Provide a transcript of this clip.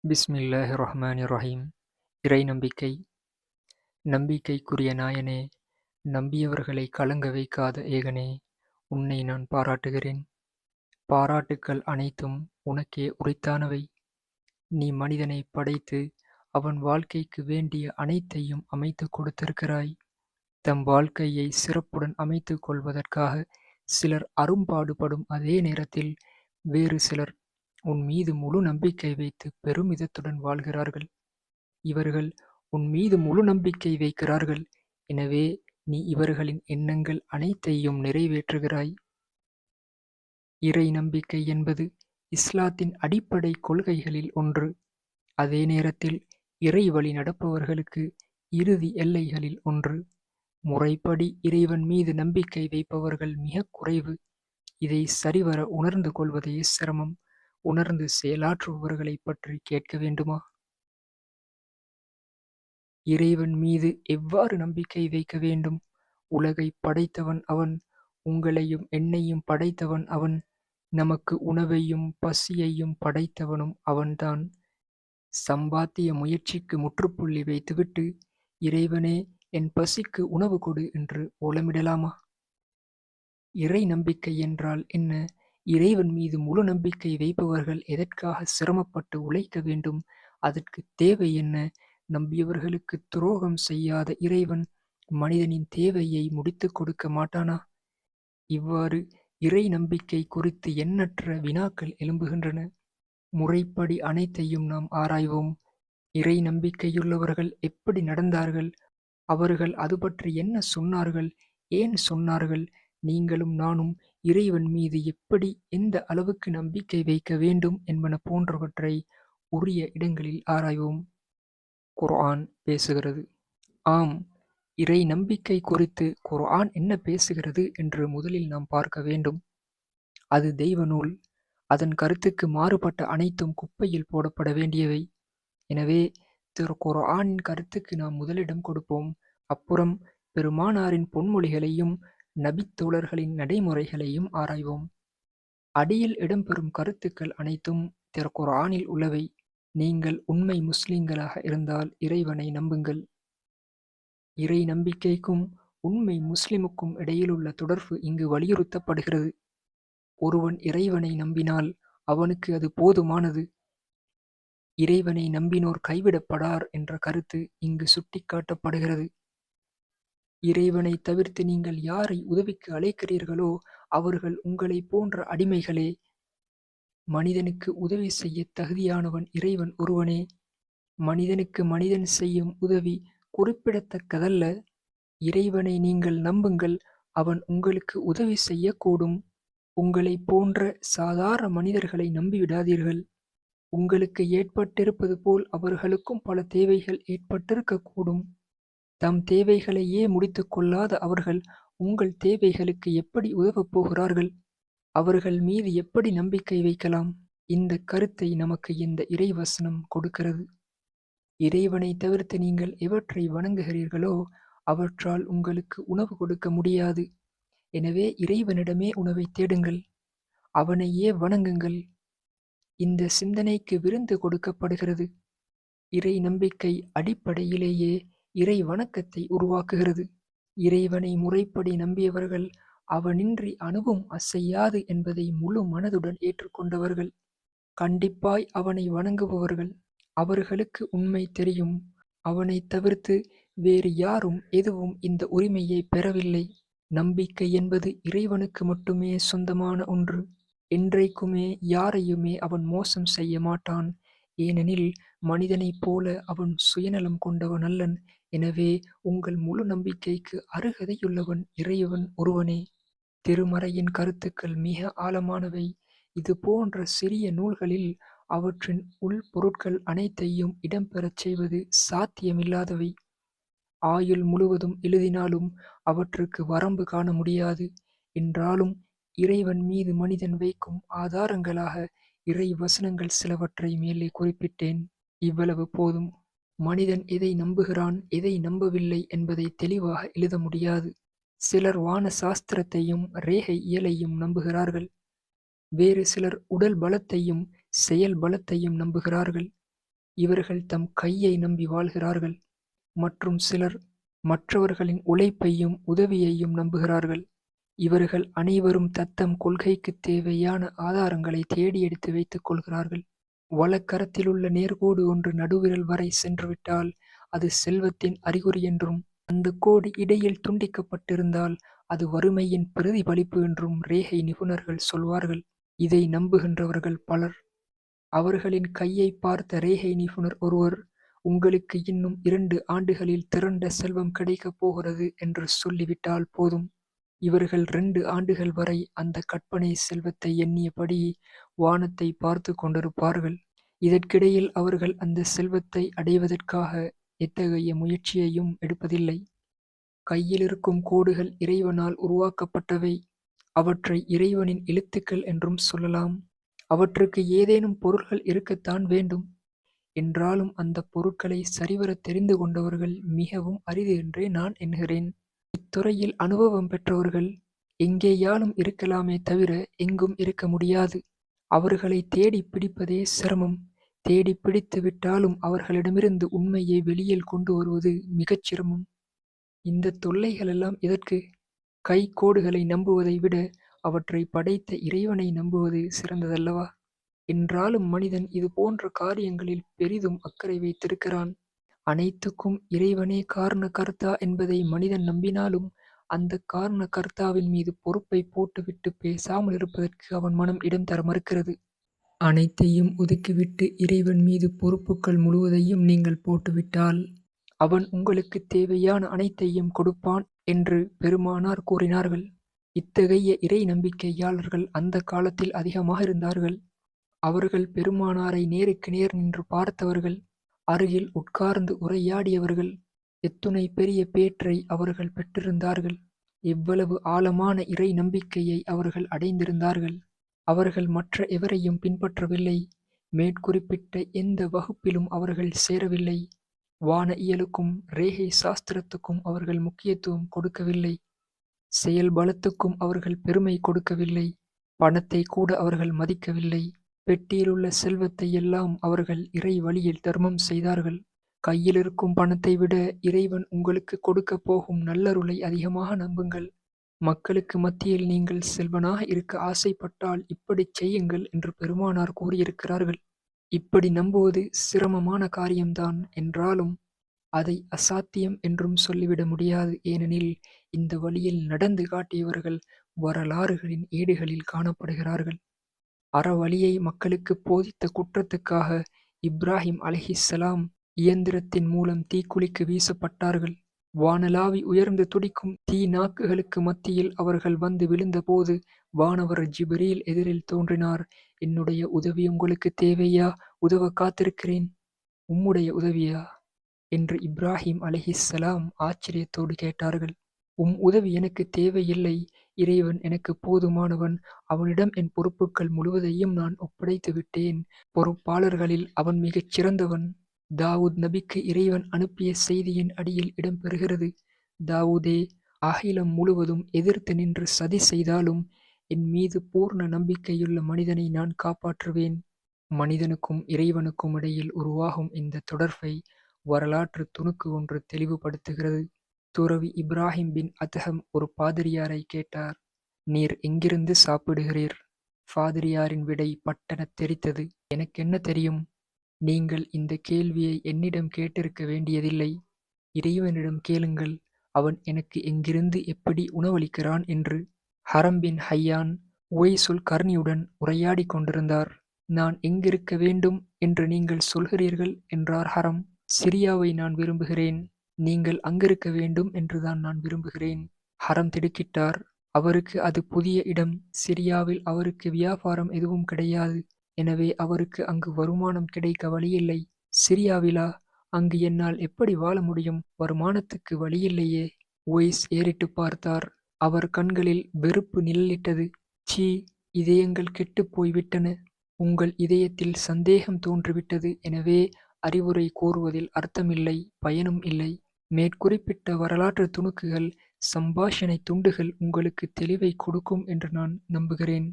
பிஸ்மில்லாஹிர் ரஹ்மானிர் ரஹீம். இறை நம்பிக்கை. நம்பிக்கைக்குரிய நாயனே, நம்பியவர்களை கலங்க வைக்காத ஏகனே, உன்னை நான் பாராட்டுகிறேன். பாராட்டுக்கள் அனைத்தும் உனக்கே உரித்தானவை. நீ மனிதனை படைத்து அவன் வாழ்க்கைக்கு வேண்டிய அனைத்தையும் அமைத்துக் கொடுத்திருக்கிறாய். தம் வாழ்க்கையை சிறப்புடன் அமைத்துக் கொள்வதற்காக சிலர் அரும்பாடுபடும் அதே நேரத்தில் வேறு சிலர் உன் மீது முழு நம்பிக்கை வைத்து பெருமிதத்துடன் வாழ்கிறார்கள். இவர்கள் உன் மீது முழு நம்பிக்கை வைக்கிறார்கள். எனவே நீ இவர்களின் எண்ணங்கள் அனைத்தையும் நிறைவேற்றுகிறாய். இறை நம்பிக்கை என்பது இஸ்லாத்தின் அடிப்படை கொள்கைகளில் ஒன்று. அதே நேரத்தில் இறை வழி நடப்பவர்களுக்கு இறுதி எல்லைகளில் ஒன்று. முறைப்படி இறைவன் மீது நம்பிக்கை வைப்பவர்கள் மிகக் குறைவு. இதை சரிவர உணர்ந்து கொள்வதே சிரமம். உணர்ந்து செயலாற்றுபவர்களைப் பற்றி கேட்க வேண்டுமா? இறைவன் மீது எவ்வாறு நம்பிக்கை வைக்க வேண்டும்? உலகைப் படைத்தவன் அவன். உங்களையும் என்னையும் படைத்தவன் அவன். நமக்கு உணவையும் பசியையும் படைத்தவனும் அவன்தான். சம்பாத்திய முயற்சிக்கு முற்றுப்புள்ளி வைத்துவிட்டு, இறைவனே, என் பசிக்கு உணவு கொடு என்று ஓலமிடலாமா? இறை நம்பிக்கை என்றால் என்ன? இறைவன் மீது முழு நம்பிக்கை வைப்பவர்கள் எதற்காக சிரமப்பட்டு உழைக்க வேண்டும்? அதற்கு தேவை என்ன? நம்பியவர்களுக்கு துரோகம் செய்யாத இறைவன் மனிதனின் தேவையை முடித்துக் கொடுக்க மாட்டானா? இவ்வாறு இறை நம்பிக்கை குறித்து எண்ணற்ற வினாக்கள் எழும்புகின்றன. முறைப்படி அனைத்தையும் நாம் ஆராய்வோம். இறை நம்பிக்கையுள்ளவர்கள் எப்படி நடந்தார்கள்? அவர்கள் அது பற்றி என்ன சொன்னார்கள்? ஏன் சொன்னார்கள்? நீங்களும் நானும் இறைவன் மீது எப்படி, எந்த அளவுக்கு நம்பிக்கை வைக்க வேண்டும் என்பன போன்றவற்றை உரிய இடங்களில் ஆராய்வோம். குர்ஆன் பேசுகிறது. ஆம், இறை நம்பிக்கை குறித்து குர்ஆன் என்ன பேசுகிறது என்று முதலில் நாம் பார்க்க வேண்டும். அது தெய்வ நூல். அதன் கருத்துக்கு மாறுபட்ட அனைத்தும் குப்பையில் போடப்பட வேண்டியவை. எனவே திரு குர்ஆனின் கருத்துக்கு நாம் முதலிடம் கொடுப்போம். அப்புறம் பெருமானாரின் பொன்மொழிகளையும் நபித்தோழர்களின் நடைமுறைகளையும் ஆராய்வோம். அடியில் இடம்பெறும் கருத்துக்கள் அனைத்தும் திரு குர்ஆனில் உள்ளவை. நீங்கள் உண்மை முஸ்லிம்களாக இருந்தால் இறைவனை நம்புங்கள். இறை நம்பிக்கைக்கும் உண்மை முஸ்லிமுக்கும் இடையிலுள்ள தொடர்பு இங்கு வலியுறுத்தப்படுகிறது. ஒருவன் இறைவனை நம்பினால் அவனுக்கு அது போதுமானது. இறைவனை நம்பினோர் கைவிடப்படார் என்ற கருத்து இங்கு சுட்டிக்காட்டப்படுகிறது. இறைவனை தவிர்த்து நீங்கள் யாரை உதவிக்கு அழைக்கிறீர்களோ அவர்கள் உங்களைப் போன்ற அடிமைகளே. மனிதனுக்கு உதவி செய்ய தகுதியானவன் இறைவன் ஒருவனே. மனிதனுக்கு மனிதன் செய்யும் உதவி குறிப்பிடத்தக்கதல்ல. இறைவனை நீங்கள் நம்புங்கள், அவன் உங்களுக்கு உதவி செய்யக்கூடும். உங்களைப் போன்ற சாதாரண மனிதர்களை நம்பிவிடாதீர்கள். உங்களுக்கு ஏற்பட்டிருப்பது போல் அவர்களுக்கும் பல தேவைகள் ஏற்பட்டிருக்கக்கூடும். தம் தேவைகளையே முடித்துக் கொள்ளாத அவர்கள் உங்கள் தேவைகளுக்கு எப்படி உதவப் போகிறார்கள்? அவர்கள் மீது எப்படி நம்பிக்கை வைக்கலாம்? இந்த கருத்தை நமக்கு இந்த இறைவசனம் கொடுக்கிறது. இறைவனை தவிர்த்து நீங்கள் எவற்றை வணங்குகிறீர்களோ அவற்றால் உங்களுக்கு உணவு கொடுக்க முடியாது. எனவே இறைவனிடமே உணவை தேடுங்கள், அவனையே வணங்குங்கள். இந்த சிந்தனைக்கு விருந்து கொடுக்கப்படுகிறது. இறை நம்பிக்கை அடிப்படையிலேயே இறை வணக்கத்தை உருவாக்குகிறது. இறைவனை முறைப்படி நம்பியவர்கள் அவனின்றி அணுவும் அசையாது என்பதை முழு மனதுடன் ஏற்றுக்கொண்டவர்கள். கண்டிப்பாய் அவனை வணங்குபவர்கள். அவர்களுக்கு உண்மை தெரியும். அவனை தவிர்த்து வேறு யாரும் எதுவும் இந்த உரிமையை பெறவில்லை. நம்பிக்கை என்பது இறைவனுக்கு மட்டுமே சொந்தமான ஒன்று. என்றைக்குமே யாரையுமே அவன் மோசம் செய்ய மாட்டான். ஏனெனில் மனிதனைப் போல அவன் சுயநலம் கொண்டவன் அல்லன். எனவே உங்கள் முழு நம்பிக்கைக்கு அருகதையுள்ளவன் இறைவன் ஒருவனே. திருமறையின் கருத்துக்கள் மிக ஆழமானவை. இது போன்ற சிறிய நூல்களில் அவற்றின் உள்பொருட்கள் அனைத்தையும் இடம்பெறச் செய்வது சாத்தியமில்லாதவை. ஆயுள் முழுவதும் எழுதினாலும் அவற்றுக்கு வரம்பு காண முடியாது. என்றாலும் இறைவன் மீது மனிதன் வைக்கும் ஆதாரங்களாக இறை வசனங்கள் சிலவற்றை மேலே குறிப்பிட்டேன். இவ்வளவு போதும். மனிதன் எதை நம்புகிறான், எதை நம்பவில்லை என்பதை தெளிவாக எழுத முடியாது. சிலர் வான சாஸ்திரத்தையும் ரேகை இயலையும் நம்புகிறார்கள். வேறு சிலர் உடல் பலத்தையும் செயல் பலத்தையும் நம்புகிறார்கள். இவர்கள் தம் கையை நம்பி வாழ்கிறார்கள். மற்றும் சிலர் மற்றவர்களின் உழைப்பையும் உதவியையும் நம்புகிறார்கள். இவர்கள் அனைவரும் தத்தம் கொள்கைக்குத் தேவையான ஆதாரங்களை தேடி எடுத்து வைத்துக் கொள்கிறார்கள். வலக்கரத்திலுள்ள நேர்கோடு ஒன்று நடுவிரல் வரை சென்றுவிட்டால் அது செல்வத்தின் அறிகுறி என்றும், அந்தக் கோடு இடையில் துண்டிக்கப்பட்டிருந்தால் அது வறுமையின் பிரதிபலிப்பு என்றும் ரேகை நிபுணர்கள் சொல்வார்கள். இதை நம்புகின்றவர்கள் பலர். அவர்களின் கையைப் பார்த்த ரேகை நிபுணர் ஒருவர், உங்களுக்கு இன்னும் 2 ஆண்டுகளில் திரண்ட செல்வம் கிடைக்கப் போகிறது என்று சொல்லிவிட்டால் போதும். இவர்கள் 2 ஆண்டுகள் வரை அந்த கற்பனை செல்வத்தை எண்ணியபடி வானத்தை பார்த்து கொண்டிருப்பார்கள். இதற்கிடையில் அவர்கள் அந்த செல்வத்தை அடைவதற்காக எத்தகைய முயற்சியையும் எடுப்பதில்லை. கையிலிருக்கும் கோடுகள் இறைவனால் உருவாக்கப்பட்டவை. அவற்றை இறைவனின் எழுத்துக்கள் என்றும் சொல்லலாம். அவற்றுக்கு ஏதேனும் பொருள்கள் இருக்கத்தான் வேண்டும். என்றாலும் அந்தப் பொருட்களை சரிவரத் தெரிந்து கொண்டவர்கள் மிகவும் அரிது என்றே நான் எண்ணுகிறேன். இத்துறையில் அனுபவம் பெற்றவர்கள் எங்கேயாலும் இருக்கலாமே தவிர எங்கும் இருக்க முடியாது. அவர்களை தேடிப் பிடிப்பதே சிரமம். தேடிப் பிடித்து விட்டாலும் அவர்களிடமிருந்து உண்மையை வெளியில் கொண்டு வருவது மிகச் சிரமம். இந்தத் தொல்லைகளெல்லாம் எதற்கு? கைக்கோடுகளை நம்புவதை விட அவற்றை படைத்த இறைவனை நம்புவது சிறந்ததல்லவா? என்றாலும் மனிதன் இது போன்ற காரியங்களில் பெரிதும் அக்கறை வைத்திருக்கிறான். அனைத்துக்கும் இறைவனே காரணகர்த்தா என்பதை மனிதன் நம்பினாலும் அந்தக் காரணகர்த்தாவின் மீது பொறுப்பை போட்டுவிட்டு பேசாமல் இருப்பதற்கு அவன் மனம் இடம் தர மறுக்கிறது. அனைத்தையும் ஒதுக்கிவிட்டு இறைவன் மீது பொறுப்புக்கள் முழுவதையும் நீங்கள் போட்டுவிட்டால் அவன் உங்களுக்குத் தேவையான அனைத்தையும் கொடுப்பான் என்று பெருமானார் கூறினார்கள். இத்தகைய இறை நம்பிக்கையாளர்கள் அந்த காலத்தில் அதிகமாக இருந்தார்கள். அவர்கள் பெருமானாரை நேருக்கு நேர் நின்று பார்த்தவர்கள். அருகில் உட்கார்ந்து உரையாடியவர்கள். எத்துணை பெரிய பேற்றை அவர்கள் பெற்றிருந்தார்கள்! எவ்வளவு ஆழமான இறை நம்பிக்கையை அவர்கள் அடைந்திருந்தார்கள்! அவர்கள் மற்ற எவரையும் பின்பற்றவில்லை. மேற்குறிப்பிட்ட எந்த வகுப்பிலும் அவர்கள் சேரவில்லை. வானஇயலுக்கும் ரேகை சாஸ்திரத்துக்கும் அவர்கள் முக்கியத்துவம் கொடுக்கவில்லை. செயல் பலத்துக்கும் அவர்கள் பெருமை கொடுக்கவில்லை. பணத்தை கூட அவர்கள் மதிக்கவில்லை. பெட்டியிலுள்ள செல்வத்தை எல்லாம் அவர்கள் இறை வழியில் தர்மம் செய்தார்கள். கையிலிருக்கும் பணத்தை விட இறைவன் உங்களுக்கு கொடுக்கப் போகும் நல்லருளை அதிகமாக நம்புங்கள். மக்களுக்கு மத்தியில் நீங்கள் செல்வனாக இருக்க ஆசைப்பட்டால் இப்படிச் செய்யுங்கள் என்று பெருமானார் கூறியிருக்கிறார்கள். இப்படி நம்புவது சிரமமான காரியம்தான். என்றாலும் அதை அசாத்தியம் என்றும் சொல்லிவிட முடியாது. ஏனெனில் இந்த வழியில் நடந்து காட்டியவர்கள் வரலாறுகளின் ஏடுகளில் காணப்படுகிறார்கள். அறவழியை மக்களுக்குப் போதித்த குற்றத்துக்காக இப்ராஹிம் அலைஹிஸ்ஸலாம் இயந்திரத்தின் மூலம் தீக்குழிக்கு வீசப்பட்டார்கள். வானளாவி உயர்ந்து துடிக்கும் தீ நாக்குகளுக்கு மத்தியில் அவர்கள் வந்து விழுந்தபோது வானவர் ஜிப்ரீல் எதிரில் தோன்றினார். என்னுடைய உதவி உங்களுக்கு தேவையா? உதவ காத்திருக்கிறேன். உம்முடைய உதவியா? என்று இப்ராஹிம் அலைஹிஸ்ஸலாம் ஆச்சரியத்தோடு கேட்டார்கள். உதவி எனக்கு தேவையில்லை. இறைவன் எனக்கு போதுமானவன். அவனிடம் என் பொறுப்புக்கள் முழுவதையும் நான் ஒப்படைத்து விட்டேன். பொறுப்பாளர்களில் அவன் மிகச் சிறந்தவன். தாவூத் நபிக்கு இறைவன் அனுப்பிய செய்தியின் அடியில் இடம்பெறுகிறது. தாவூதே, அகிலம் முழுவதும் எதிர்த்து நின்று சதி செய்தாலும் என் மீது பூர்ண நம்பிக்கையுள்ள மனிதனை நான் காப்பாற்றுவேன். மனிதனுக்கும் இறைவனுக்கும் இடையில் உருவாகும் இந்த தொடர்பை வரலாற்று துணுக்கு ஒன்று தெளிவுபடுத்துகிறது. துறவி இப்ராஹிம் பின் அதஹம் ஒரு பாதிரியாரை கேட்டார், நீர் எங்கிருந்து சாப்பிடுகிறீர்? பாதிரியாரின் விடை பட்டெனத் தெரித்தது. எனக்கென்ன தெரியும்? நீங்கள் இந்த கேள்வியை என்னிடம் கேட்டிருக்க வேண்டியதில்லை. இறைவனிடம் கேளுங்கள். அவன் எனக்கு எங்கிருந்து எப்படி உணவளிக்கிறான் என்று. ஹரம் பின் ஹையான் உவைசுல் கர்னியுடன் உரையாடிக் கொண்டிருந்தார். நான் எங்கிருக்க வேண்டும் என்று நீங்கள் சொல்கிறீர்கள் என்றார் ஹரம். சிரியாவை நான் விரும்புகிறேன். நீங்கள் அங்கிருக்க வேண்டும் என்றுதான் நான் விரும்புகிறேன். ஹரம் திடுக்கிட்டார். அவருக்கு அது புதிய இடம். சிரியாவில் அவருக்கு வியாபாரம் எதுவும் கிடையாது. எனவே அவருக்கு அங்கு வருமானம் கிடைக்க வழியில்லை. சிரியாவிலா? அங்கு என்னால் எப்படி வாழ முடியும்? வருமானத்துக்கு வழியில்லையே. உவைஸ் ஏறிட்டு பார்த்தார். அவர் கண்களில் வெறுப்பு நிழலிட்டது. சீ, இதயங்கள் கெட்டுப் போய்விட்டன. உங்கள் இதயத்தில் சந்தேகம் தோன்றிவிட்டது. எனவே அறிவுரை கூறுவதில் அர்த்தமில்லை, பயனும் இல்லை. மேற்குறிப்பிட்ட வரலாற்று துணுக்குகள், சம்பாஷணை துண்டுகள் உங்களுக்கு தெளிவை கொடுக்கும் என்று நான் நம்புகிறேன்.